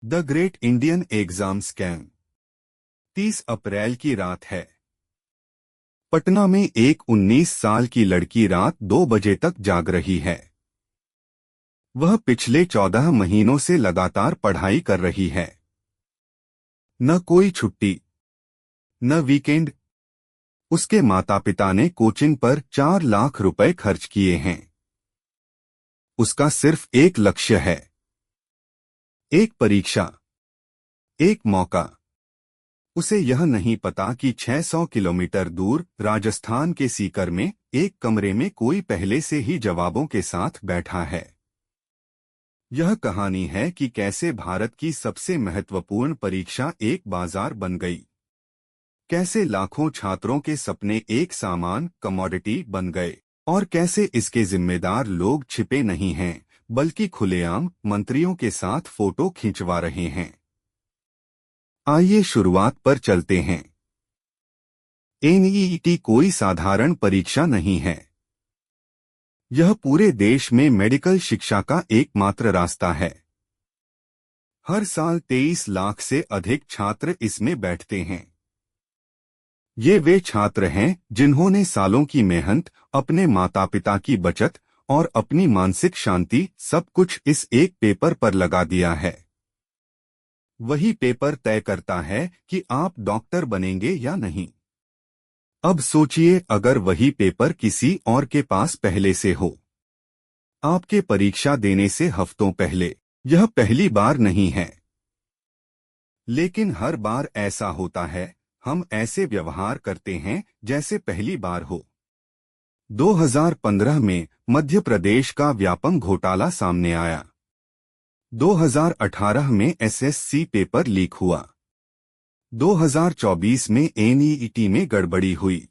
The great Indian exam scam. 30 अप्रैल की रात है। पटना में एक 19 साल की लड़की रात 2 बजे तक जाग रही है। वह पिछले 14 महीनों से लगातार पढ़ाई कर रही है। न कोई छुट्टी, न वीकेंड। उसके माता पिता ने कोचिंग पर 4 लाख रुपए खर्च किए हैं। उसका सिर्फ एक लक्ष्य है, एक परीक्षा, एक मौका। उसे यह नहीं पता कि 600 किलोमीटर दूर राजस्थान के सीकर में एक कमरे में कोई पहले से ही जवाबों के साथ बैठा है। यह कहानी है कि कैसे भारत की सबसे महत्वपूर्ण परीक्षा एक बाजार बन गई, कैसे लाखों छात्रों के सपने एक सामान कमोडिटी बन गए, और कैसे इसके जिम्मेदार लोग छिपे नहीं हैं बल्कि खुलेआम मंत्रियों के साथ फोटो खिंचवा रहे हैं। आइए शुरुआत पर चलते हैं। एनईईटी कोई साधारण परीक्षा नहीं है। यह पूरे देश में मेडिकल शिक्षा का एकमात्र रास्ता है। हर साल 23 लाख से अधिक छात्र इसमें बैठते हैं। ये वे छात्र हैं जिन्होंने सालों की मेहनत, अपने माता पिता की बचत और अपनी मानसिक शांति सब कुछ इस एक पेपर पर लगा दिया है। वही पेपर तय करता है कि आप डॉक्टर बनेंगे या नहीं। अब सोचिए, अगर वही पेपर किसी और के पास पहले से हो, आपके परीक्षा देने से हफ्तों पहले। यह पहली बार नहीं है, लेकिन हर बार ऐसा होता है। हम ऐसे व्यवहार करते हैं जैसे पहली बार हो। 2015 में मध्य प्रदेश का व्यापम घोटाला सामने आया। 2018 में एसएससी पेपर लीक हुआ। 2024 में एनईईटी में गड़बड़ी हुई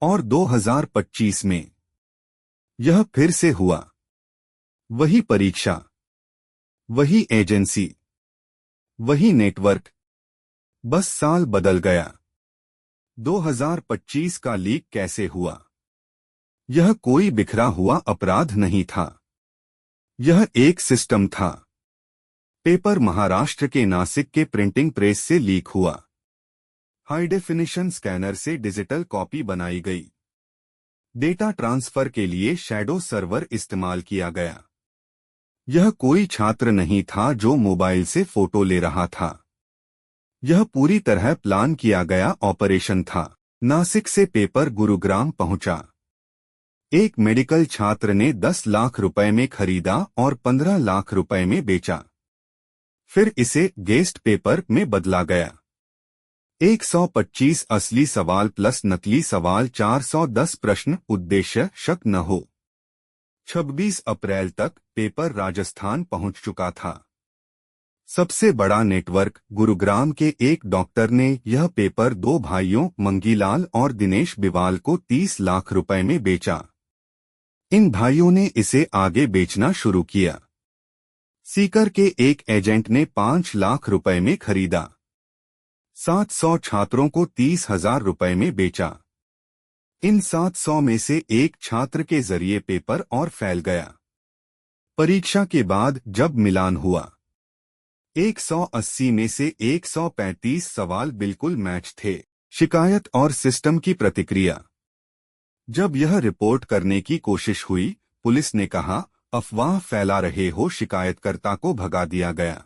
और 2025 में यह फिर से हुआ। वही परीक्षा, वही एजेंसी, वही नेटवर्क, बस साल बदल गया। 2025 का लीक कैसे हुआ? यह कोई बिखरा हुआ अपराध नहीं था, यह एक सिस्टम था। पेपर महाराष्ट्र के नासिक के प्रिंटिंग प्रेस से लीक हुआ। हाई डेफिनिशन स्कैनर से डिजिटल कॉपी बनाई गई। डेटा ट्रांसफर के लिए शैडो सर्वर इस्तेमाल किया गया। यह कोई छात्र नहीं था जो मोबाइल से फोटो ले रहा था। यह पूरी तरह प्लान किया गया ऑपरेशन था। नासिक से पेपर गुरुग्राम पहुंचा। एक मेडिकल छात्र ने 10 लाख रुपए में खरीदा और 15 लाख रुपए में बेचा। फिर इसे गेस्ट पेपर में बदला गया। 125 असली सवाल प्लस नकली सवाल, 410 प्रश्न। उद्देश्य शक न हो। 26 अप्रैल तक पेपर राजस्थान पहुंच चुका था। सबसे बड़ा नेटवर्क गुरुग्राम के एक डॉक्टर ने यह पेपर 2 भाइयों मंगीलाल और दिनेश बिवाल को 30 लाख रुपए में बेचा। इन भाइयों ने इसे आगे बेचना शुरू किया। सीकर के एक एजेंट ने 5 लाख रुपए में खरीदा। 700 छात्रों को 30,000 रुपए में बेचा। इन 700 में से एक छात्र के जरिए पेपर और फैल गया। परीक्षा के बाद जब मिलान हुआ, 180 में से 135 सवाल बिल्कुल मैच थे। शिकायत और सिस्टम की प्रतिक्रिया। जब यह रिपोर्ट करने की कोशिश हुई, पुलिस ने कहा, अफवाह फैला रहे हो। शिकायतकर्ता को भगा दिया गया।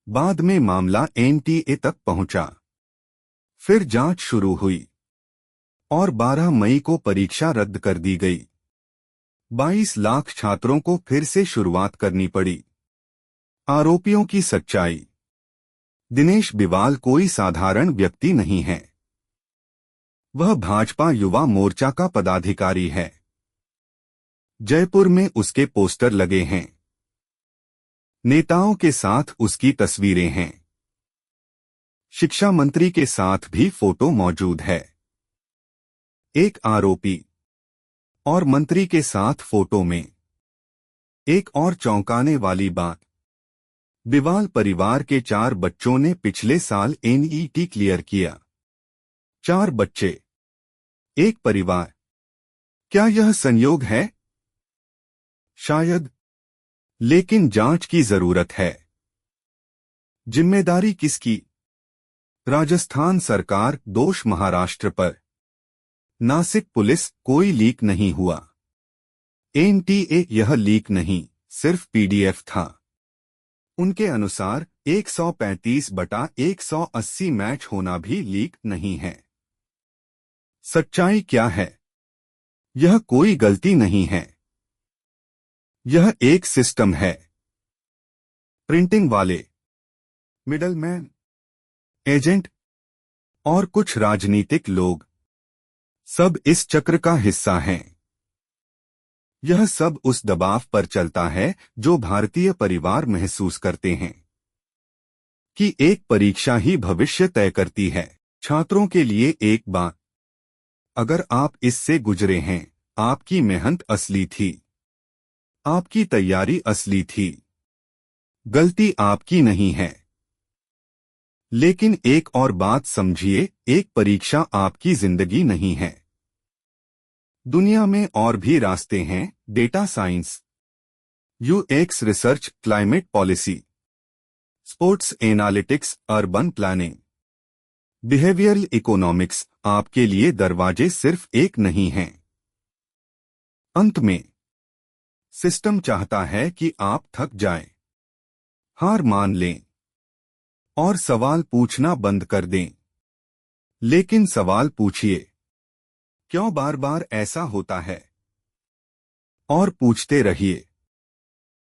बाद में मामला एनटीए तक पहुंचा। फिर जांच शुरू हुई और 12 मई को परीक्षा रद्द कर दी गई। 22 लाख छात्रों को फिर से शुरुआत करनी पड़ी। आरोपियों की सच्चाई। दिनेश बिवाल कोई साधारण व्यक्ति नहीं है। वह भाजपा युवा मोर्चा का पदाधिकारी है। जयपुर में उसके पोस्टर लगे हैं। नेताओं के साथ उसकी तस्वीरें हैं। शिक्षा मंत्री के साथ भी फोटो मौजूद है। एक आरोपी और मंत्री के साथ फोटो में। एक और चौंकाने वाली बात, बिवाल परिवार के 4 बच्चों ने पिछले साल एनईईटी क्लियर किया। 4 बच्चे, एक परिवार। क्या यह संयोग है? शायद, लेकिन जांच की जरूरत है। जिम्मेदारी किसकी? राजस्थान सरकार, दोष महाराष्ट्र पर। नासिक पुलिस, कोई लीक नहीं हुआ। एनटीए, यह लीक नहीं, सिर्फ पीडीएफ था। उनके अनुसार 135/180 मैच होना भी लीक नहीं है। सच्चाई क्या है? यह कोई गलती नहीं है, यह एक सिस्टम है। प्रिंटिंग वाले, मिडलमैन, एजेंट और कुछ राजनीतिक लोग, सब इस चक्र का हिस्सा हैं। यह सब उस दबाव पर चलता है जो भारतीय परिवार महसूस करते हैं कि एक परीक्षा ही भविष्य तय करती है। छात्रों के लिए एक बात, अगर आप इससे गुजरे हैं, आपकी मेहनत असली थी, आपकी तैयारी असली थी, गलती आपकी नहीं है। लेकिन एक और बात समझिए, एक परीक्षा आपकी जिंदगी नहीं है। दुनिया में और भी रास्ते हैं, data science, UX research, climate policy, sports analytics, urban planning, behavioural economics. आपके लिए दरवाजे सिर्फ एक नहीं हैं। अंत में, सिस्टम चाहता है कि आप थक जाएं, हार मान लें और सवाल पूछना बंद कर दें। लेकिन सवाल पूछिए, क्यों बार बार ऐसा होता है? और पूछते रहिए।